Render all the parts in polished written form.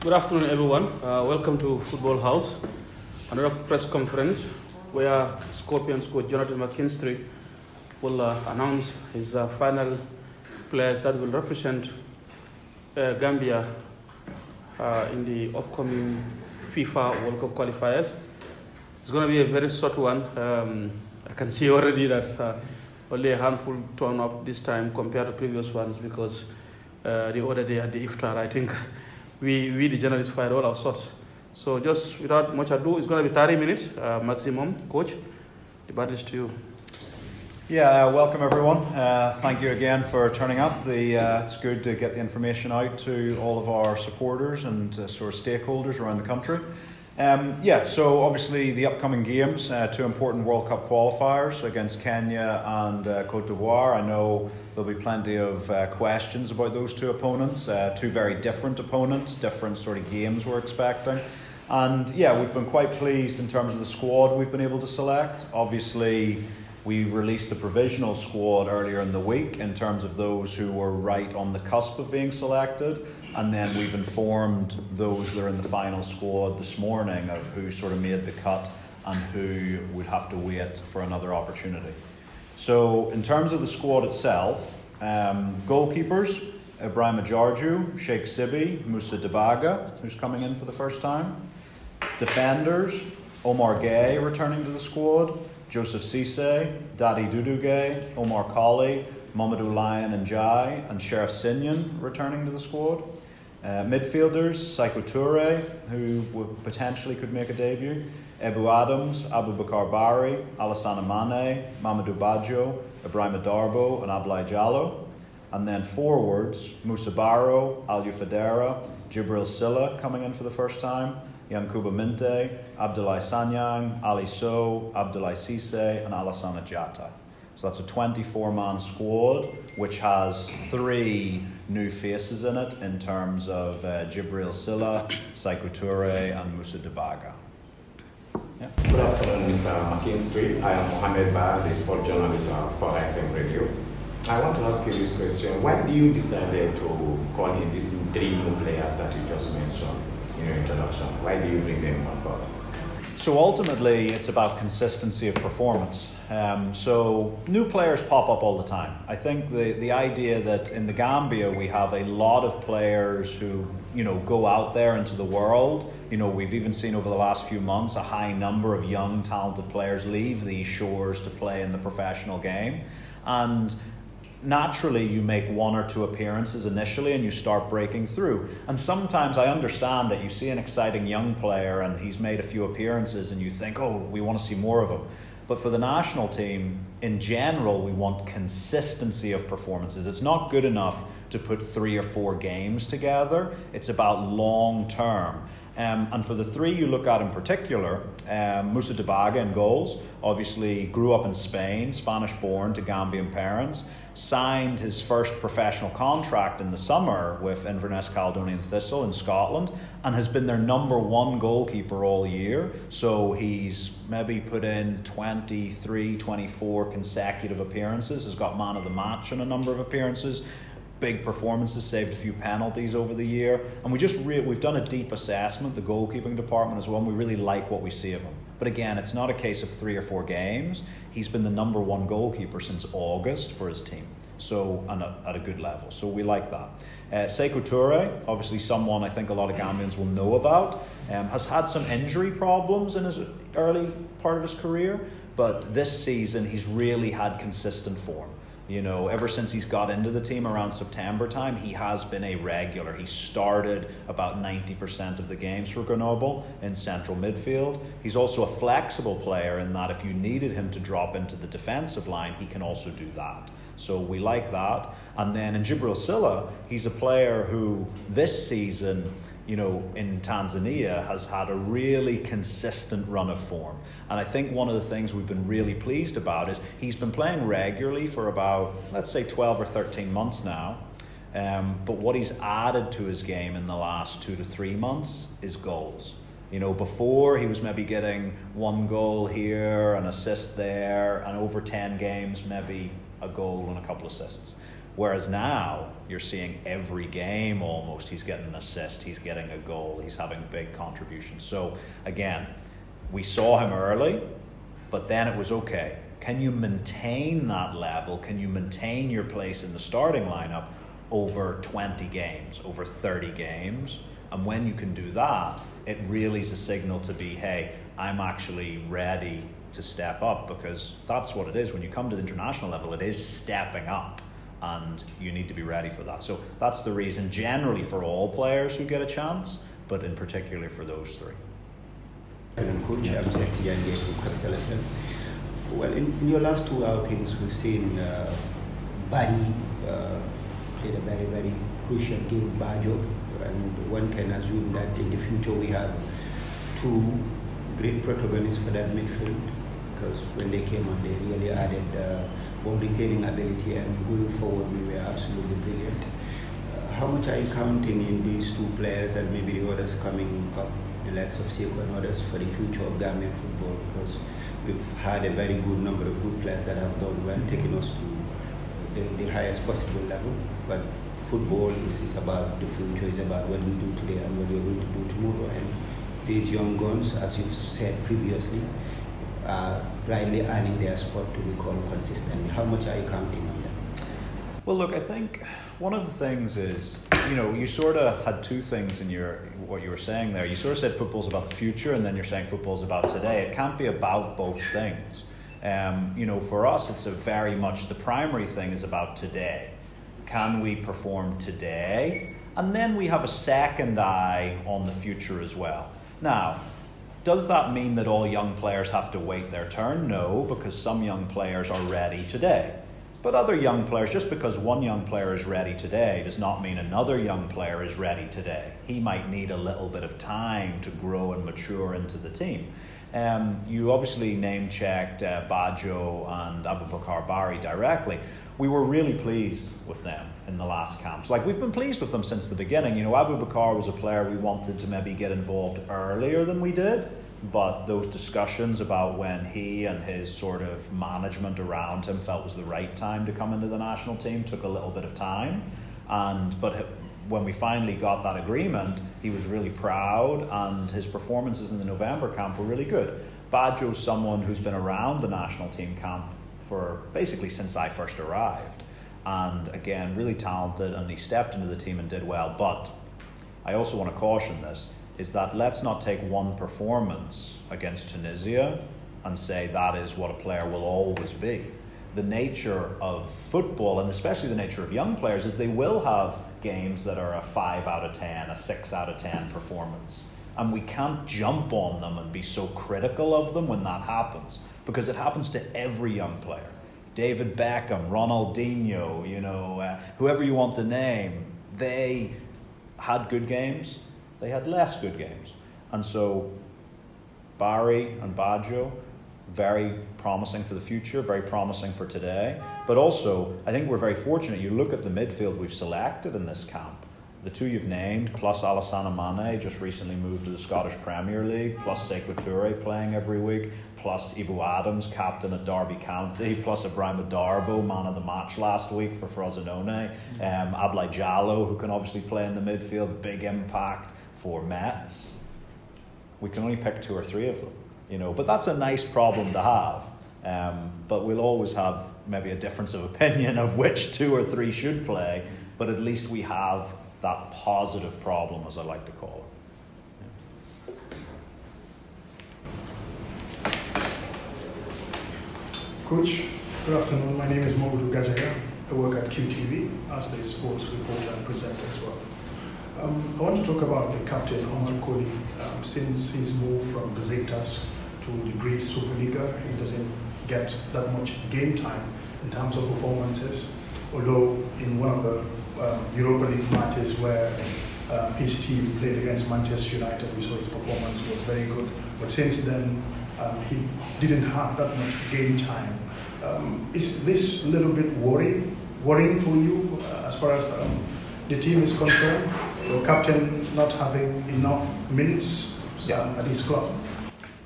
Good afternoon, everyone. Welcome to Football House, another press conference where Scorpions coach Jahnathan McKinstry will announce his final players that will represent Gambia in the upcoming FIFA World Cup qualifiers. It's going to be a very short one. I can see already that only a handful turn up this time compared to previous ones because the other day at the iftar, I think we the journalists fired all our shots. So just without much ado, it's going to be 30 minutes maximum. Coach, the bat is to you. Yeah, welcome everyone. Thank you again for turning up. It's good to get the information out to all of our supporters and sort of stakeholders around the country. So obviously the upcoming games, two important World Cup qualifiers against Kenya and Cote d'Ivoire. I know there'll be plenty of questions about those two opponents, two very different opponents, different sort of games we're expecting. And yeah, we've been quite pleased in terms of the squad we've been able to select. Obviously, we released the provisional squad earlier in the week in terms of those who were right on the cusp of being selected. And then we've informed those that are in the final squad this morning of who sort of made the cut and who would have to wait for another opportunity. So in terms of the squad itself, goalkeepers, Ibrahim Ajarju, Sheikh Sibi, Musa Dibaga, who's coming in for the first time. Defenders, Omar Gay returning to the squad, Joseph Cisse, Dadi Duduge, Omar Colley, Mamadou Lion Njai, and Sheriff Sinyan returning to the squad. Midfielders, Sekou Toure, who potentially could make a debut, Ebu Adams, Abubakar Bari, Alassane Mane, Mamadou Badjo, Ibrahima Darbo, and Ablaye Jallow. And then forwards, Moussa Barrow, Aliou Fadera, Jibril Silla coming in for the first time, Yankuba Minte, Abdoulaye Sanyang, Ali Sow, Abdoulaye Cisse, and Alassane Jatta. So that's a 24-man squad, which has 3 new faces in it in terms of Jibril Silla, Sekou Toure, and Musa Dibaga. Yeah. Good afternoon, Mr. McKinstry. I am Mohamed Ba, the sport journalist of Quad FM Radio. I want to ask you this question. Why do you decide to call in these 3 new players that you just mentioned in your introduction? Why do you bring them on board? So ultimately, it's about consistency of performance. So new players pop up all the time. I think the idea that in the Gambia we have a lot of players who go out there into the world. We've even seen over the last few months a high number of young, talented players leave these shores to play in the professional game. And naturally, you make 1 or 2 appearances initially and you start breaking through. And sometimes I understand that you see an exciting young player and he's made a few appearances and you think, oh, we want to see more of him. But for the national team, in general, we want consistency of performances. It's not good enough to put 3 or 4 games together. It's about long term. And for the 3 you look at in particular, Musa Dibaga in goals, obviously grew up in Spain, Spanish-born to Gambian parents, signed his first professional contract in the summer with Inverness Caledonian Thistle in Scotland and has been their number 1 goalkeeper all year. So he's maybe put in 23, 24 consecutive appearances, has got man of the match in a number of appearances, big performances, saved a few penalties over the year. And we've done a deep assessment, the goalkeeping department as well, and we really like what we see of him. But again, it's not a case of 3 or 4 games. He's been the number 1 goalkeeper since August for his team. So, and at a good level. So we like that. Sekou Toure, obviously someone I think a lot of Gambians will know about, has had some injury problems in his early part of his career, but this season he's really had consistent form. Ever since he's got into the team around September time, he has been a regular. He started about 90% of the games for Grenoble in central midfield. He's also a flexible player in that if you needed him to drop into the defensive line, he can also do that. So we like that. And then in Jibril Silla, he's a player who this season, in Tanzania has had a really consistent run of form. And I think one of the things we've been really pleased about is he's been playing regularly for about, let's say 12 or 13 months now. But what he's added to his game in the last 2 to 3 months is goals. Before he was maybe getting 1 goal here, an assist there, and over 10 games, maybe a goal and a couple assists. Whereas now, you're seeing every game almost, he's getting an assist, he's getting a goal, he's having big contributions. So again, we saw him early, but then it was okay. Can you maintain that level? Can you maintain your place in the starting lineup over 20 games, over 30 games? And when you can do that, it really is a signal to be, hey, I'm actually ready to step up, because that's what it is. When you come to the international level, it is stepping up, and you need to be ready for that. So that's the reason generally for all players who get a chance, but in particular for those three. Coach, I'm Sexy and Capital FM. Well, in your last two outings, we've seen Barry played a very, very crucial game, Bajo, and one can assume that in the future we have two great protagonists for that midfield, because when they came on, they really added ball retaining ability, and going forward, we were absolutely brilliant. How much are you counting in these two players and maybe the others coming up, the likes of Sekou and others, for the future of Gambian football? Because we've had a very good number of good players that have done well, taking us to the highest possible level. But football is about the future, is about what we do today and what we're going to do tomorrow. And these young guns, as you've said previously, are rightly earning their spot to be called consistently. How much are you counting on them? Well, look, I think one of the things is, you sort of had two things in what you were saying there. You sort of said football's about the future, and then you're saying football's about today. It can't be about both things. For us, it's a very much, the primary thing is about today. Can we perform today? And then we have a second eye on the future as well. Now, does that mean that all young players have to wait their turn? No, because some young players are ready today. But other young players, just because one young player is ready today does not mean another young player is ready today. He might need a little bit of time to grow and mature into the team. You obviously name-checked Bajo and Abubakar Bari directly. We were really pleased with them in the last camps. We've been pleased with them since the beginning. Abubakar was a player we wanted to maybe get involved earlier than we did, but those discussions about when he and his sort of management around him felt was the right time to come into the national team took a little bit of time. But when we finally got that agreement, he was really proud, and his performances in the November camp were really good. Bajo's someone who's been around the national team camp for basically since I first arrived, and again, really talented, and he stepped into the team and did well. But I also want to caution this, is that let's not take one performance against Tunisia and say that is what a player will always be. The nature of football, and especially the nature of young players, is they will have games that are a 5 out of 10, a 6 out of 10 performance. And we can't jump on them and be so critical of them when that happens, because it happens to every young player. David Beckham, Ronaldinho, whoever you want to name, they had good games, they had less good games. And so Barry and Bajo, very promising for the future, very promising for today. But also, I think we're very fortunate. You look at the midfield we've selected in this camp. The two you've named, plus Alassane Mane, just recently moved to the Scottish Premier League, plus Sekou Touré playing every week, plus Ibu Adams, captain at Derby County, plus Ibrahima Darboe, man of the match last week for Frosinone, Ablai Jallow, who can obviously play in the midfield, big impact for Metz. We can only pick 2 or 3 of them, but that's a nice problem to have. But we'll always have maybe a difference of opinion of which 2 or 3 should play, but at least we have that positive problem, as I like to call it. Coach, good afternoon. My name is Mobudu Gajaya. I work at QTV as the sports reporter and presenter as well. I want to talk about the captain, Omar Koli. Since he's moved from Besiktas to the Greece Superliga, he doesn't get that much game time in terms of performances. Although in one of the Europa League matches where his team played against Manchester United, we saw his performance was very good. But since then, he didn't have that much game time. Is this a little bit worrying for you as far as the team is concerned? Your captain not having enough minutes at his club?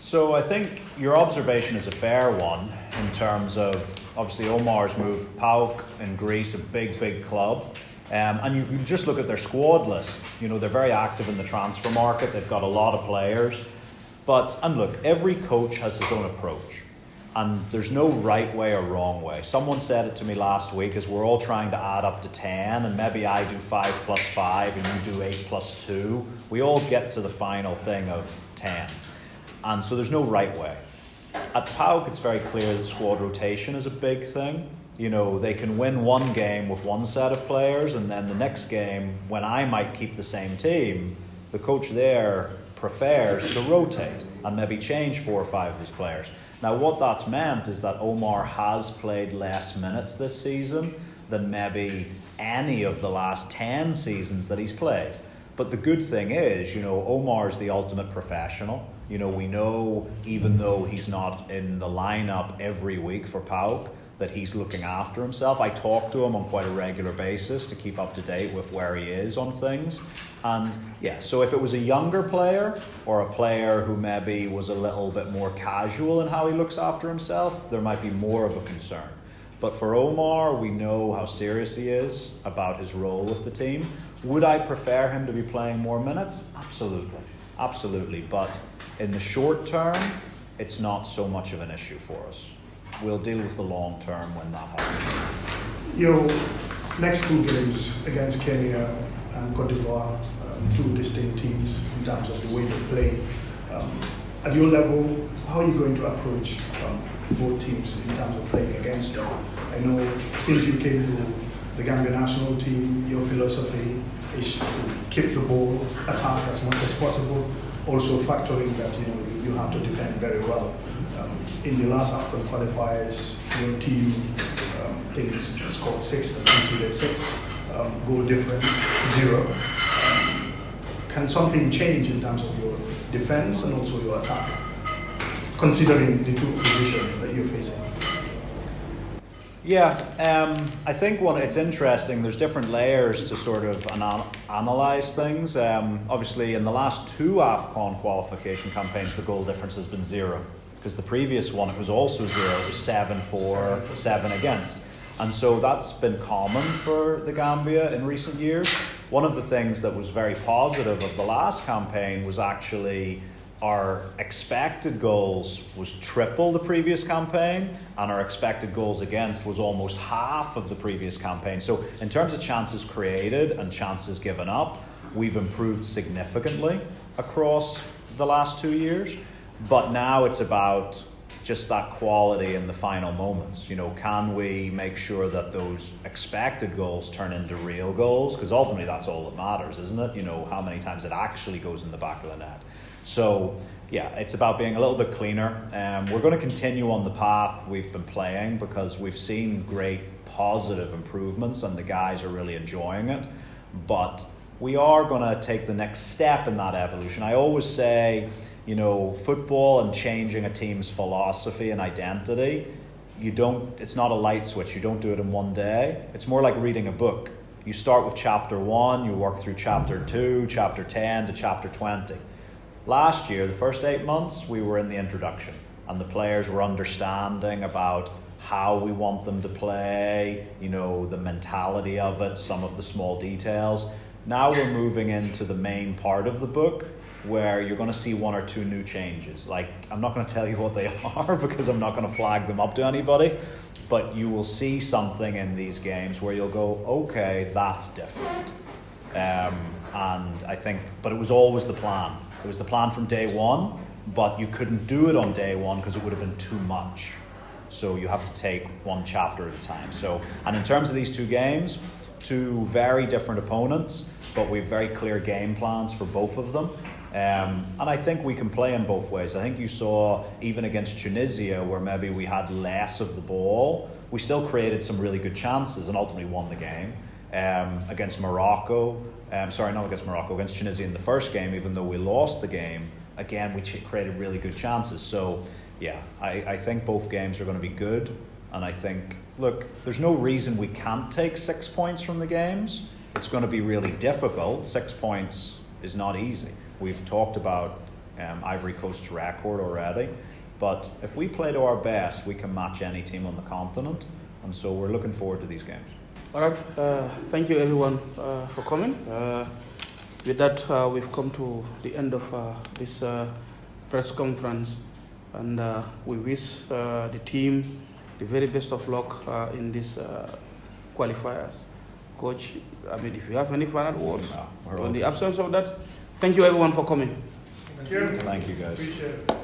So I think your observation is a fair one in terms of Obviously, Omar's moved. PAOK in Greece, a big club. And you can just look at their squad list. You know, they're very active in the transfer market. They've got a lot of players. And look, every coach has his own approach. And there's no right way or wrong way. Someone said it to me last week, as we're all trying to add up to 10, and maybe I do 5 plus 5 and you do 8 plus 2. We all get to the final thing of 10. And so there's no right way. At PAOK, it's very clear that squad rotation is a big thing. You know, they can win one game with one set of players, and then the next game, when I might keep the same team, the coach there prefers to rotate and maybe change 4 or 5 of his players. Now, what that's meant is that Omar has played less minutes this season than maybe any of the last 10 seasons that he's played. But the good thing is, you know, Omar's the ultimate professional. You know, we know, even though he's not in the lineup every week for PAOK, that he's looking after himself. I talk to him on quite a regular basis to keep up to date with where he is on things. And yeah, so if it was a younger player or a player who maybe was a little bit more casual in how he looks after himself, there might be more of a concern. But for Omar, we know how serious he is about his role with the team. Would I prefer him to be playing more minutes? Absolutely. But in the short term, it's not so much of an issue for us. We'll deal with the long term when that happens. Your next 2 games against Kenya and Cote d'Ivoire, 2 distinct teams in terms of the way they play. At your level, how are you going to approach both teams in terms of playing against them? I know since you came to the Gambia national team, your philosophy is to keep the ball, attack as much as possible, also factoring that you have to defend very well. In the last AFCON qualifiers, your team scored 6 and conceded 6, goal difference 0. Can something change in terms of your defense and also your attack, considering the 2 positions that you're facing? Yeah, I think it's interesting. There's different layers to sort of analyse things. Obviously, in the last 2 AFCON qualification campaigns, the goal difference has been 0. Because the previous one, it was also 0. It was 7 for, 7 against. And so that's been common for the Gambia in recent years. One of the things that was very positive of the last campaign was actually our expected goals was triple the previous campaign, and our expected goals against was almost half of the previous campaign. So in terms of chances created and chances given up, we've improved significantly across the last 2 years. But now it's about just that quality in the final moments. You know, can we make sure that those expected goals turn into real goals? Because ultimately that's all that matters, isn't it? You know, how many times it actually goes in the back of the net. So yeah, it's about being a little bit cleaner. We're going to continue on the path we've been playing because we've seen great positive improvements and the guys are really enjoying it. But we are going to take the next step in that evolution. I always say, you know, football and changing a team's philosophy and identity, it's not a light switch. You don't do it in one day. It's more like reading a book. You start with chapter 1, you work through chapter 2, chapter 10 to chapter 20. Last year, the first 8 months, we were in the introduction and the players were understanding about how we want them to play, you know, the mentality of it, some of the small details. Now we're moving into the main part of the book where you're going to see 1 or 2 new changes. Like, I'm not going to tell you what they are because I'm not going to flag them up to anybody, but you will see something in these games where you'll go, okay, that's different. And I think, but it was always the plan. It was the plan from day 1, but you couldn't do it on day 1 because it would have been too much. So you have to take 1 chapter at a time. So, and in terms of these 2 games, 2 very different opponents, but we have very clear game plans for both of them. And I think we can play in both ways. I think you saw even against Tunisia where maybe we had less of the ball, we still created some really good chances and ultimately won the game. Against Tunisia in the first game, even though we lost the game, again, we created really good chances. So yeah, I think both games are going to be good. And I think, look, there's no reason we can't take 6 points from the games. It's going to be really difficult. 6 points is not easy. We've talked about Ivory Coast's record already, But if we play to our best, we can match any team on the continent, and so we're looking forward to these games. All right, thank you everyone for coming. With that, we've come to the end of this press conference, and we wish the team the very best of luck in these qualifiers. Coach, I mean, if you have any final words No, in the absence of that, thank you everyone for coming. Thank you. Thank you, guys. Appreciate it.